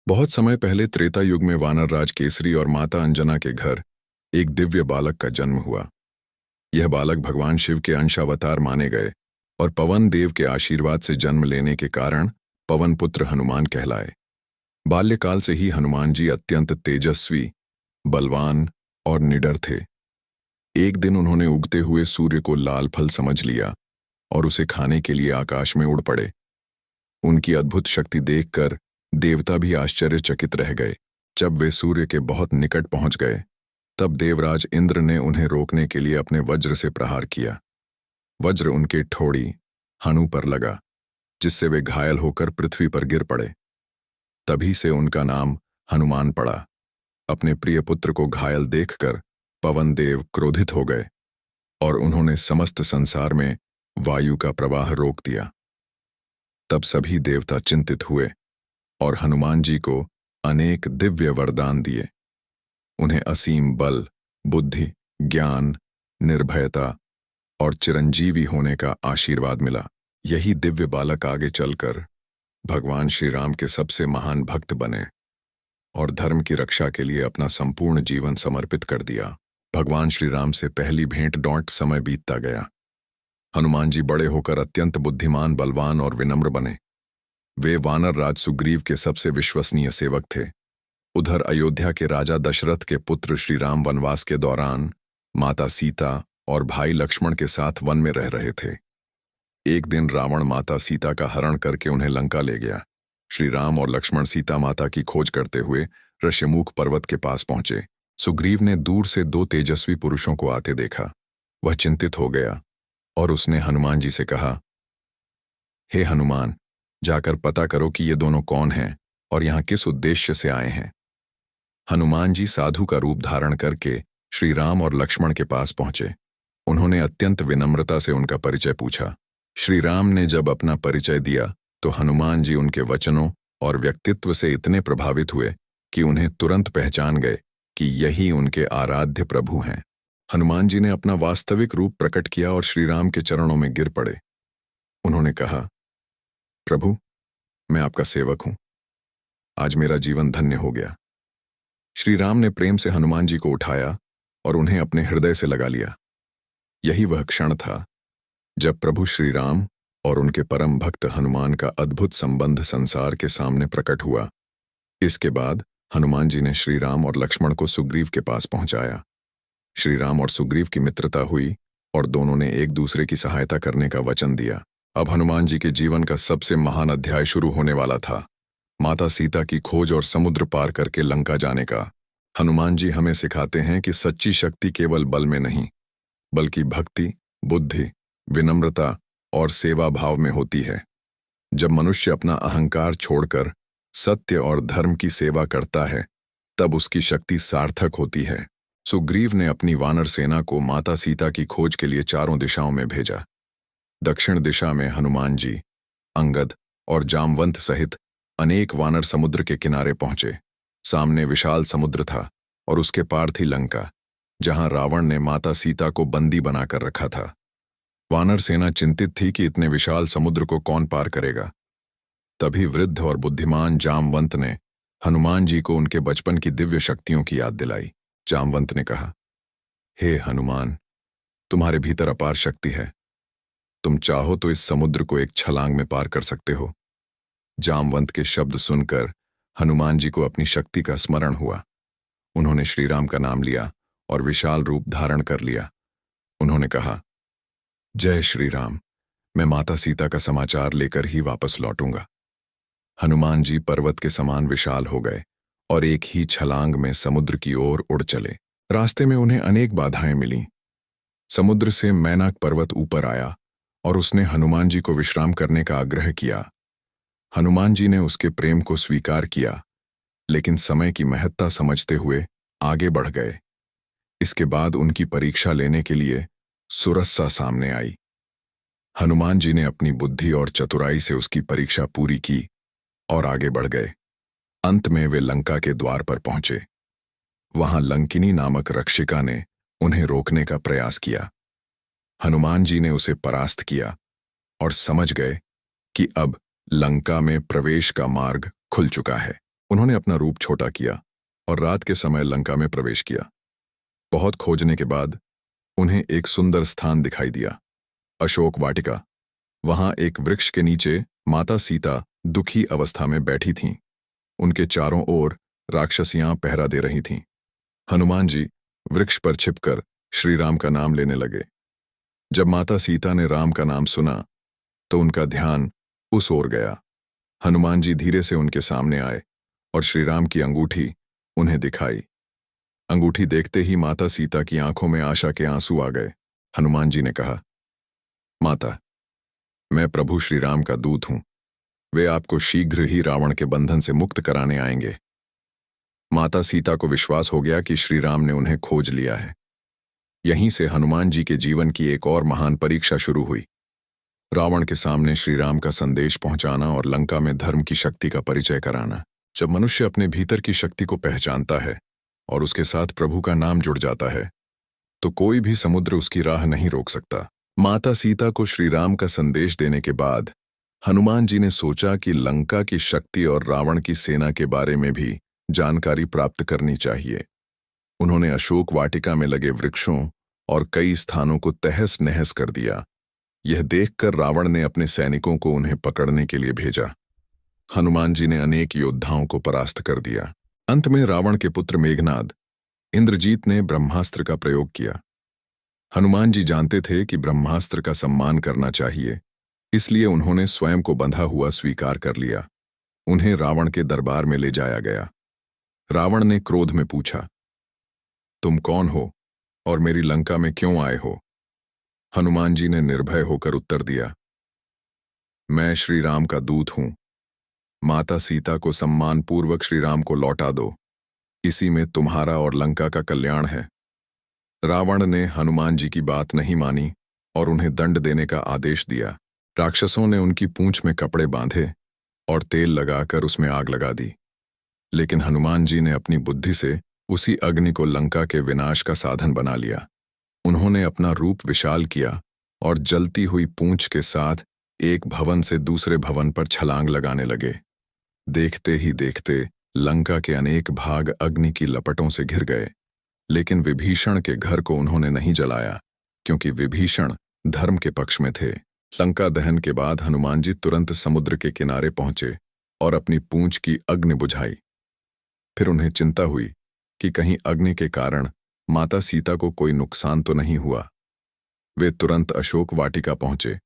बहुत समय पहले त्रेता युग में वानर राज केसरी और माता अंजना के घर एक दिव्य बालक का जन्म हुआ। यह बालक भगवान शिव के अंशावतार माने गए और पवन देव के आशीर्वाद से जन्म लेने के कारण पवन पुत्र हनुमान कहलाए। बाल्यकाल से ही हनुमान जी अत्यंत तेजस्वी, बलवान और निडर थे। एक दिन उन्होंने उगते हुए सूर्य को लाल फल समझ लिया और उसे खाने के लिए आकाश में उड़ पड़े। उनकी अद्भुत शक्ति देखकर देवता भी आश्चर्यचकित रह गए। जब वे सूर्य के बहुत निकट पहुंच गए, तब देवराज इंद्र ने उन्हें रोकने के लिए अपने वज्र से प्रहार किया। वज्र उनके ठोड़ी हनु पर लगा, जिससे वे घायल होकर पृथ्वी पर गिर पड़े। तभी से उनका नाम हनुमान पड़ा। अपने प्रिय पुत्र को घायल देखकर पवन देव क्रोधित हो गए और उन्होंने समस्त संसार में वायु का प्रवाह रोक दिया। तब सभी देवता चिंतित हुए और हनुमान जी को अनेक दिव्य वरदान दिए। उन्हें असीम बल, बुद्धि, ज्ञान, निर्भयता और चिरंजीवी होने का आशीर्वाद मिला। यही दिव्य बालक आगे चलकर भगवान श्री राम के सबसे महान भक्त बने और धर्म की रक्षा के लिए अपना संपूर्ण जीवन समर्पित कर दिया। भगवान श्री राम से पहली भेंट डॉट समय बीतता गया। हनुमान जी बड़े होकर अत्यंत बुद्धिमान, बलवान और विनम्र बने। वे वानर राज सुग्रीव के सबसे विश्वसनीय सेवक थे। उधर अयोध्या के राजा दशरथ के पुत्र श्री राम वनवास के दौरान माता सीता और भाई लक्ष्मण के साथ वन में रह रहे थे। एक दिन रावण माता सीता का हरण करके उन्हें लंका ले गया। श्री राम और लक्ष्मण सीता माता की खोज करते हुए ऋष्यमुख पर्वत के पास पहुंचे। सुग्रीव ने दूर से दो तेजस्वी पुरुषों को आते देखा। वह चिंतित हो गया और उसने हनुमान जी से कहा, हे हनुमान, जाकर पता करो कि ये दोनों कौन हैं और यहाँ किस उद्देश्य से आए हैं। हनुमान जी साधु का रूप धारण करके श्री राम और लक्ष्मण के पास पहुंचे। उन्होंने अत्यंत विनम्रता से उनका परिचय पूछा। श्री राम ने जब अपना परिचय दिया तो हनुमान जी उनके वचनों और व्यक्तित्व से इतने प्रभावित हुए कि उन्हें तुरंत पहचान गए कि यही उनके आराध्य प्रभु हैं। हनुमान जी ने अपना वास्तविक रूप प्रकट किया और श्री राम के चरणों में गिर पड़े। उन्होंने कहा, प्रभु, मैं आपका सेवक हूं। आज मेरा जीवन धन्य हो गया। श्री राम ने प्रेम से हनुमान जी को उठाया और उन्हें अपने हृदय से लगा लिया। यही वह क्षण था जब प्रभु श्री राम और उनके परम भक्त हनुमान का अद्भुत संबंध संसार के सामने प्रकट हुआ। इसके बाद हनुमान जी ने श्री राम और लक्ष्मण को सुग्रीव के पास पहुंचाया। श्री राम और सुग्रीव की मित्रता हुई और दोनों ने एक दूसरे की सहायता करने का वचन दिया। अब हनुमान जी के जीवन का सबसे महान अध्याय शुरू होने वाला था, माता सीता की खोज और समुद्र पार करके लंका जाने का। हनुमान जी हमें सिखाते हैं कि सच्ची शक्ति केवल बल में नहीं, बल्कि भक्ति, बुद्धि, विनम्रता और सेवा भाव में होती है। जब मनुष्य अपना अहंकार छोड़कर सत्य और धर्म की सेवा करता है, तब उसकी शक्ति सार्थक होती है। सुग्रीव ने अपनी वानर सेना को माता सीता की खोज के लिए चारों दिशाओं में भेजा। दक्षिण दिशा में हनुमान जी, अंगद और जामवंत सहित अनेक वानर समुद्र के किनारे पहुंचे। सामने विशाल समुद्र था और उसके पार थी लंका, जहां रावण ने माता सीता को बंदी बनाकर रखा था। वानर सेना चिंतित थी कि इतने विशाल समुद्र को कौन पार करेगा। तभी वृद्ध और बुद्धिमान जामवंत ने हनुमान जी को उनके बचपन की दिव्य शक्तियों की याद दिलाई। जामवंत ने कहा, हे हनुमान, तुम्हारे भीतर अपार शक्ति है। तुम चाहो तो इस समुद्र को एक छलांग में पार कर सकते हो। जामवंत के शब्द सुनकर हनुमान जी को अपनी शक्ति का स्मरण हुआ। उन्होंने श्री राम का नाम लिया और विशाल रूप धारण कर लिया। उन्होंने कहा, जय श्री राम, मैं माता सीता का समाचार लेकर ही वापस लौटूंगा। हनुमान जी पर्वत के समान विशाल हो गए और एक ही छलांग में समुद्र की ओर उड़ चले। रास्ते में उन्हें अनेक बाधाएं मिलीं। समुद्र से मैनाक पर्वत ऊपर आया और उसने हनुमान जी को विश्राम करने का आग्रह किया। हनुमान जी ने उसके प्रेम को स्वीकार किया, लेकिन समय की महत्ता समझते हुए आगे बढ़ गए। इसके बाद उनकी परीक्षा लेने के लिए सुरस्सा सामने आई। हनुमान जी ने अपनी बुद्धि और चतुराई से उसकी परीक्षा पूरी की और आगे बढ़ गए। अंत में वे लंका के द्वार पर पहुंचे। वहां लंकिनी नामक रक्षिका ने उन्हें रोकने का प्रयास किया। हनुमान जी ने उसे परास्त किया और समझ गए कि अब लंका में प्रवेश का मार्ग खुल चुका है। उन्होंने अपना रूप छोटा किया और रात के समय लंका में प्रवेश किया। बहुत खोजने के बाद उन्हें एक सुंदर स्थान दिखाई दिया, अशोक वाटिका। वहां एक वृक्ष के नीचे माता सीता दुखी अवस्था में बैठी थीं। उनके चारों ओर राक्षसियां पहरा दे रही थीं। हनुमान जी वृक्ष पर छिपकर श्री राम का नाम लेने लगे। जब माता सीता ने राम का नाम सुना तो उनका ध्यान उस ओर गया। हनुमान जी धीरे से उनके सामने आए और श्री राम की अंगूठी उन्हें दिखाई। अंगूठी देखते ही माता सीता की आंखों में आशा के आंसू आ गए। हनुमान जी ने कहा, माता, मैं प्रभु श्री राम का दूत हूं। वे आपको शीघ्र ही रावण के बंधन से मुक्त कराने आएंगे। माता सीता को विश्वास हो गया कि श्री राम ने उन्हें खोज लिया है। यहीं से हनुमान जी के जीवन की एक और महान परीक्षा शुरू हुई। रावण के सामने श्री राम का संदेश पहुंचाना और लंका में धर्म की शक्ति का परिचय कराना। जब मनुष्य अपने भीतर की शक्ति को पहचानता है और उसके साथ प्रभु का नाम जुड़ जाता है तो कोई भी समुद्र उसकी राह नहीं रोक सकता। माता सीता को श्री राम का संदेश देने के बाद हनुमान जी ने सोचा कि लंका की शक्ति और रावण की सेना के बारे में भी जानकारी प्राप्त करनी चाहिए। उन्होंने अशोक वाटिका में लगे वृक्षों और कई स्थानों को तहस नहस कर दिया। यह देखकर रावण ने अपने सैनिकों को उन्हें पकड़ने के लिए भेजा। हनुमान जी ने अनेक योद्धाओं को परास्त कर दिया। अंत में रावण के पुत्र मेघनाद इंद्रजीत ने ब्रह्मास्त्र का प्रयोग किया। हनुमान जी जानते थे कि ब्रह्मास्त्र का सम्मान करना चाहिए, इसलिए उन्होंने स्वयं को बंधा हुआ स्वीकार कर लिया। उन्हें रावण के दरबार में ले जाया गया। रावण ने क्रोध में पूछा, तुम कौन हो और मेरी लंका में क्यों आए हो? हनुमान जी ने निर्भय होकर उत्तर दिया, मैं श्री राम का दूत हूं। माता सीता को सम्मान पूर्वक श्री राम को लौटा दो, इसी में तुम्हारा और लंका का कल्याण है। रावण ने हनुमान जी की बात नहीं मानी और उन्हें दंड देने का आदेश दिया। राक्षसों ने उनकी पूंछ में कपड़े बांधे और तेल लगाकर उसमें आग लगा दी। लेकिन हनुमान जी ने अपनी बुद्धि से उसी अग्नि को लंका के विनाश का साधन बना लिया। उन्होंने अपना रूप विशाल किया और जलती हुई पूंछ के साथ एक भवन से दूसरे भवन पर छलांग लगाने लगे। देखते ही देखते लंका के अनेक भाग अग्नि की लपटों से घिर गए। लेकिन विभीषण के घर को उन्होंने नहीं जलाया, क्योंकि विभीषण धर्म के पक्ष में थे। लंका दहन के बाद हनुमान जी तुरंत समुद्र के किनारे पहुंचे और अपनी पूंछ की अग्नि बुझाई। फिर उन्हें चिंता हुई कि कहीं अग्नि के कारण माता सीता को कोई नुकसान तो नहीं हुआ। वे तुरंत अशोक वाटिका पहुंचे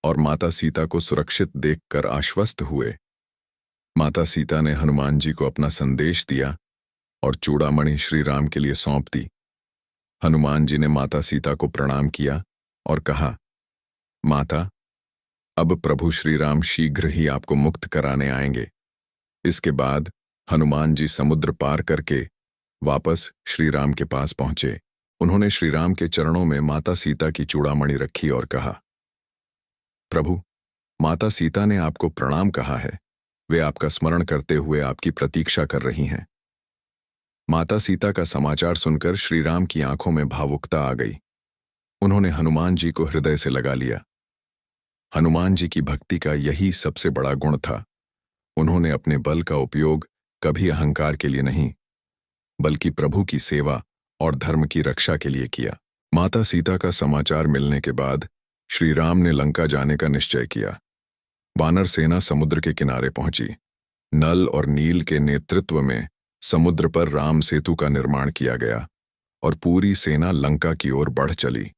और माता सीता को सुरक्षित देखकर आश्वस्त हुए। माता सीता ने हनुमान जी को अपना संदेश दिया और चूड़ामणि श्री राम के लिए सौंप दी। हनुमान जी ने माता सीता को प्रणाम किया और कहा, माता, अब प्रभु श्री राम शीघ्र ही आपको मुक्त कराने आएंगे। इसके बाद हनुमान जी समुद्र पार करके वापस श्री राम के पास पहुंचे। उन्होंने श्री राम के चरणों में माता सीता की चूड़ामणि रखी और कहा, प्रभु, माता सीता ने आपको प्रणाम कहा है। वे आपका स्मरण करते हुए आपकी प्रतीक्षा कर रही हैं। माता सीता का समाचार सुनकर श्री राम की आंखों में भावुकता आ गई। उन्होंने हनुमान जी को हृदय से लगा लिया। हनुमान जी की भक्ति का यही सबसे बड़ा गुण था। उन्होंने अपने बल का उपयोग कभी अहंकार के लिए नहीं, बल्कि प्रभु की सेवा और धर्म की रक्षा के लिए किया। माता सीता का समाचार मिलने के बाद श्री राम ने लंका जाने का निश्चय किया। वानर सेना समुद्र के किनारे पहुंची। नल और नील के नेतृत्व में समुद्र पर राम सेतु का निर्माण किया गया और पूरी सेना लंका की ओर बढ़ चली।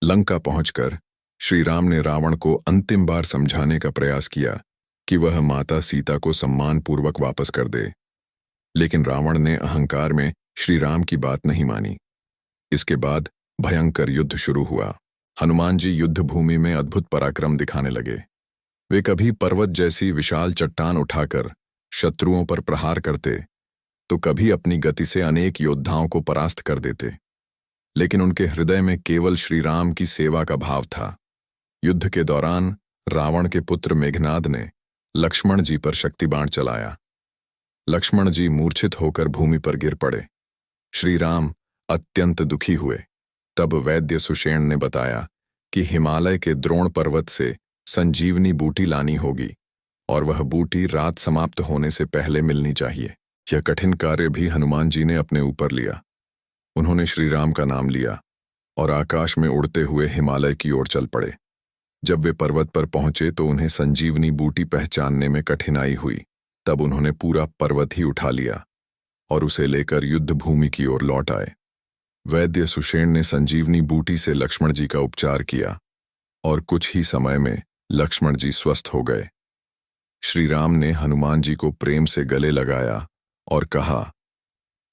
लंका पहुंचकर श्री राम ने रावण को अंतिम बार समझाने का प्रयास किया कि वह माता सीता को सम्मानपूर्वक वापस कर दे, लेकिन रावण ने अहंकार में श्री राम की बात नहीं मानी। इसके बाद भयंकर युद्ध शुरू हुआ। हनुमान जी युद्ध भूमि में अद्भुत पराक्रम दिखाने लगे। वे कभी पर्वत जैसी विशाल चट्टान उठाकर शत्रुओं पर प्रहार करते, तो कभी अपनी गति से अनेक योद्धाओं को परास्त कर देते। लेकिन उनके हृदय में केवल श्री राम की सेवा का भाव था। युद्ध के दौरान रावण के पुत्र मेघनाद ने लक्ष्मण जी पर शक्तिबाण चलाया। लक्ष्मण जी मूर्छित होकर भूमि पर गिर पड़े। श्री राम अत्यंत दुखी हुए। तब वैद्य सुषेण ने बताया कि हिमालय के द्रोण पर्वत से संजीवनी बूटी लानी होगी और वह बूटी रात समाप्त होने से पहले मिलनी चाहिए। यह कठिन कार्य भी हनुमान जी ने अपने ऊपर लिया। उन्होंने श्री राम का नाम लिया और आकाश में उड़ते हुए हिमालय की ओर चल पड़े। जब वे पर्वत पर पहुंचे तो उन्हें संजीवनी बूटी पहचानने में कठिनाई हुई। तब उन्होंने पूरा पर्वत ही उठा लिया और उसे लेकर युद्ध भूमि की ओर लौट आए। वैद्य सुषेण ने संजीवनी बूटी से लक्ष्मण जी का उपचार किया और कुछ ही समय में लक्ष्मण जी स्वस्थ हो गए। श्री राम ने हनुमान जी को प्रेम से गले लगाया और कहा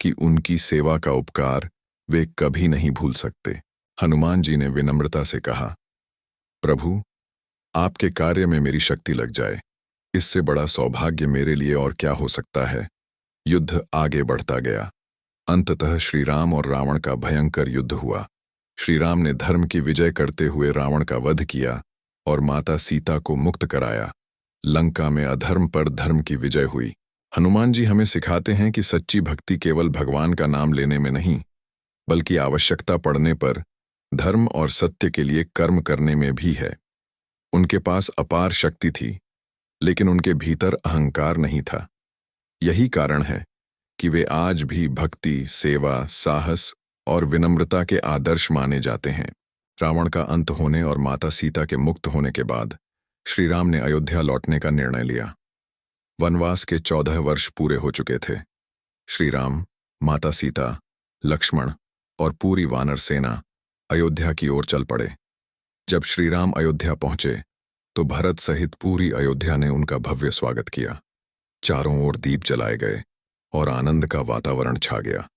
कि उनकी सेवा का उपकार वे कभी नहीं भूल सकते। हनुमान जी ने विनम्रता से कहा, प्रभु, आपके कार्य में मेरी शक्ति लग जाए, इससे बड़ा सौभाग्य मेरे लिए और क्या हो सकता है। युद्ध आगे बढ़ता गया। अंततः श्री राम और रावण का भयंकर युद्ध हुआ। श्री राम ने धर्म की विजय करते हुए रावण का वध किया और माता सीता को मुक्त कराया। लंका में अधर्म पर धर्म की विजय हुई। हनुमान जी हमें सिखाते हैं कि सच्ची भक्ति केवल भगवान का नाम लेने में नहीं, बल्कि आवश्यकता पड़ने पर धर्म और सत्य के लिए कर्म करने में भी है। उनके पास अपार शक्ति थी, लेकिन उनके भीतर अहंकार नहीं था। यही कारण है कि वे आज भी भक्ति, सेवा, साहस और विनम्रता के आदर्श माने जाते हैं। रावण का अंत होने और माता सीता के मुक्त होने के बाद श्री राम ने अयोध्या लौटने का निर्णय लिया। वनवास के 14 वर्ष पूरे हो चुके थे। श्री राम, माता सीता, लक्ष्मण और पूरी वानर सेना अयोध्या की ओर चल पड़े। जब श्री राम अयोध्या पहुंचे तो भरत सहित पूरी अयोध्या ने उनका भव्य स्वागत किया। चारों ओर दीप जलाए गए और आनंद का वातावरण छा गया।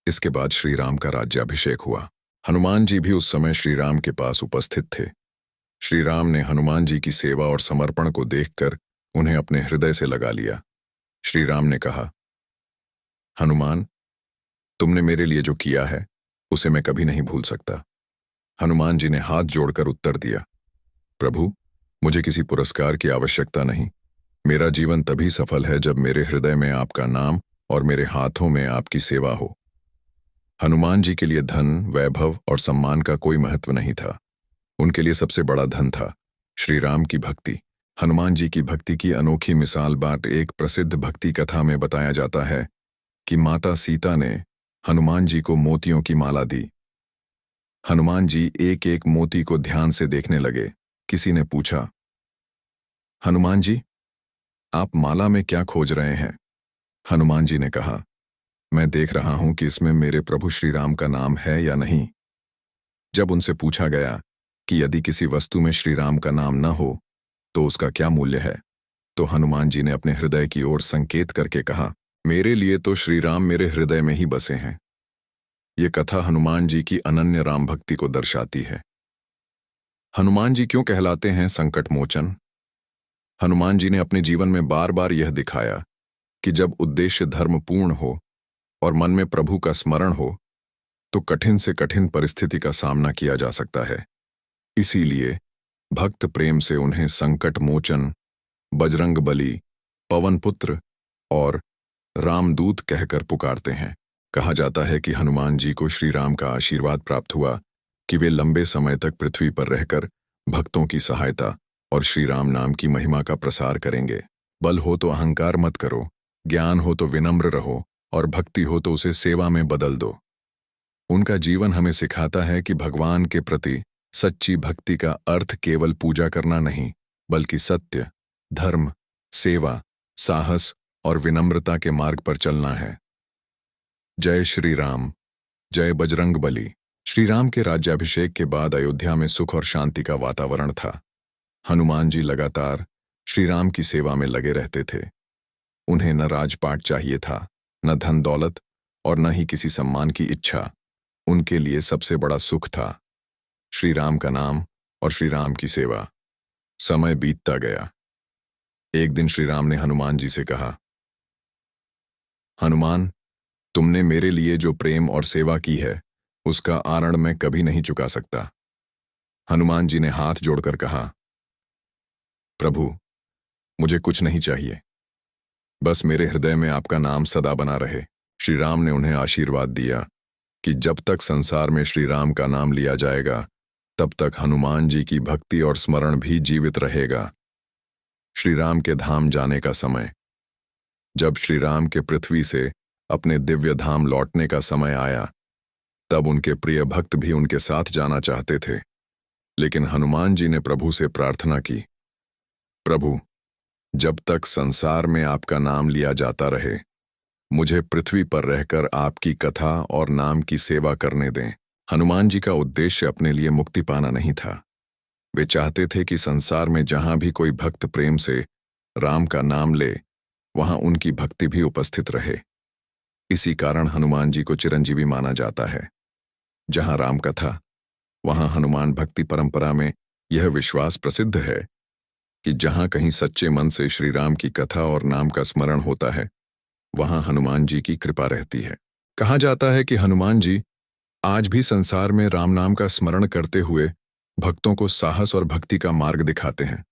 इसके बाद श्री राम का राज्याभिषेक हुआ। हनुमान जी भी उस समय श्री राम के पास उपस्थित थे। श्री राम ने हनुमान जी की सेवा और समर्पण को देखकर उन्हें अपने हृदय से लगा लिया। श्री राम ने कहा, हनुमान, तुमने मेरे लिए जो किया है उसे मैं कभी नहीं भूल सकता। हनुमान जी ने हाथ जोड़कर उत्तर दिया, प्रभु, मुझे किसी पुरस्कार की आवश्यकता नहीं। मेरा जीवन तभी सफल है जब मेरे हृदय में आपका नाम और मेरे हाथों में आपकी सेवा हो। हनुमान जी के लिए धन, वैभव और सम्मान का कोई महत्व नहीं था। उनके लिए सबसे बड़ा धन था श्री राम की भक्ति। हनुमान जी की भक्ति की अनोखी मिसाल बाट एक प्रसिद्ध भक्ति कथा में बताया जाता है कि माता सीता ने हनुमान जी को मोतियों की माला दी। हनुमान जी एक एक मोती को ध्यान से देखने लगे। किसी ने पूछा, हनुमान जी, आप माला में क्या खोज रहे हैं? हनुमान जी ने कहा, मैं देख रहा हूं कि इसमें मेरे प्रभु श्री राम का नाम है या नहीं। जब उनसे पूछा गया कि यदि किसी वस्तु में श्री राम का नाम न हो तो उसका क्या मूल्य है, तो हनुमान जी ने अपने हृदय की ओर संकेत करके कहा, मेरे लिए तो श्री राम मेरे हृदय में ही बसे हैं। ये कथा हनुमान जी की अनन्य राम भक्ति को दर्शाती है। हनुमान जी क्यों कहलाते हैं संकट मोचन? हनुमान जी ने अपने जीवन में बार बार यह दिखाया कि जब उद्देश्य धर्मपूर्ण हो और मन में प्रभु का स्मरण हो तो कठिन से कठिन परिस्थिति का सामना किया जा सकता है। इसीलिए भक्त प्रेम से उन्हें संकट मोचन, बजरंग बली, पवन पुत्र और रामदूत कहकर पुकारते हैं। कहा जाता है कि हनुमान जी को श्री राम का आशीर्वाद प्राप्त हुआ कि वे लंबे समय तक पृथ्वी पर रहकर भक्तों की सहायता और श्री राम नाम की महिमा का प्रसार करेंगे। बल हो तो अहंकार मत करो, ज्ञान हो तो विनम्र रहो और भक्ति हो तो उसे सेवा में बदल दो। उनका जीवन हमें सिखाता है कि भगवान के प्रति सच्ची भक्ति का अर्थ केवल पूजा करना नहीं, बल्कि सत्य, धर्म, सेवा, साहस और विनम्रता के मार्ग पर चलना है। जय श्री राम, जय बजरंग बली। श्री राम के राज्याभिषेक के बाद अयोध्या में सुख और शांति का वातावरण था। हनुमान जी लगातार श्री राम की सेवा में लगे रहते थे। उन्हें न राजपाट चाहिए था, न धन दौलत और न ही किसी सम्मान की इच्छा। उनके लिए सबसे बड़ा सुख था श्री राम का नाम और श्री राम की सेवा। समय बीतता गया। एक दिन श्री राम ने हनुमान जी से कहा, हनुमान, तुमने मेरे लिए जो प्रेम और सेवा की है उसका आरण मैं कभी नहीं चुका सकता। हनुमान जी ने हाथ जोड़कर कहा, प्रभु, मुझे कुछ नहीं चाहिए, बस मेरे हृदय में आपका नाम सदा बना रहे। श्री राम ने उन्हें आशीर्वाद दिया कि जब तक संसार में श्री राम का नाम लिया जाएगा तब तक हनुमान जी की भक्ति और स्मरण भी जीवित रहेगा। श्री राम के धाम जाने का समय जब श्री राम के पृथ्वी से अपने दिव्य धाम लौटने का समय आया, तब उनके प्रिय भक्त भी उनके साथ जाना चाहते थे। लेकिन हनुमान जी ने प्रभु से प्रार्थना की, प्रभु, जब तक संसार में आपका नाम लिया जाता रहे, मुझे पृथ्वी पर रहकर आपकी कथा और नाम की सेवा करने दें। हनुमान जी का उद्देश्य अपने लिए मुक्ति पाना नहीं था। वे चाहते थे कि संसार में जहां भी कोई भक्त प्रेम से राम का नाम ले, वहां उनकी भक्ति भी उपस्थित रहे। इसी कारण हनुमान जी को चिरंजीवी माना जाता है। जहां राम कथा, वहां हनुमान भक्ति परंपरा में यह विश्वास प्रसिद्ध है कि जहां कहीं सच्चे मन से श्री राम की कथा और नाम का स्मरण होता है, वहां हनुमान जी की कृपा रहती है। कहा जाता है कि हनुमान जी आज भी संसार में राम नाम का स्मरण करते हुए भक्तों को साहस और भक्ति का मार्ग दिखाते हैं।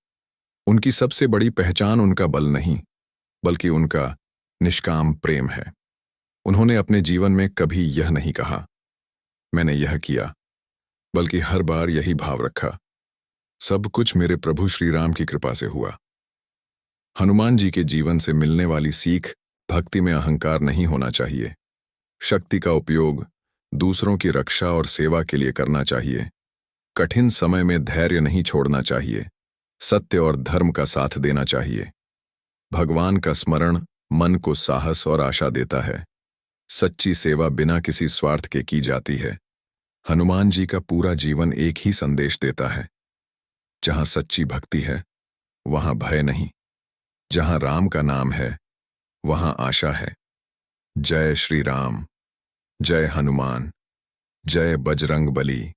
उनकी सबसे बड़ी पहचान उनका बल नहीं, बल्कि उनका निष्काम प्रेम है। उन्होंने अपने जीवन में कभी यह नहीं कहा, मैंने यह किया, बल्कि हर बार यही भाव रखा, सब कुछ मेरे प्रभु श्री राम की कृपा से हुआ। हनुमान जी के जीवन से मिलने वाली सीख, भक्ति में अहंकार नहीं होना चाहिए। शक्ति का उपयोग दूसरों की रक्षा और सेवा के लिए करना चाहिए। कठिन समय में धैर्य नहीं छोड़ना चाहिए। सत्य और धर्म का साथ देना चाहिए। भगवान का स्मरण मन को साहस और आशा देता है। सच्ची सेवा बिना किसी स्वार्थ के की जाती है। हनुमान जी का पूरा जीवन एक ही संदेश देता है, जहां सच्ची भक्ति है, वहां भय नहीं। जहां राम का नाम है, वहां आशा है। जय श्री राम, जय हनुमान, जय बजरंग बली।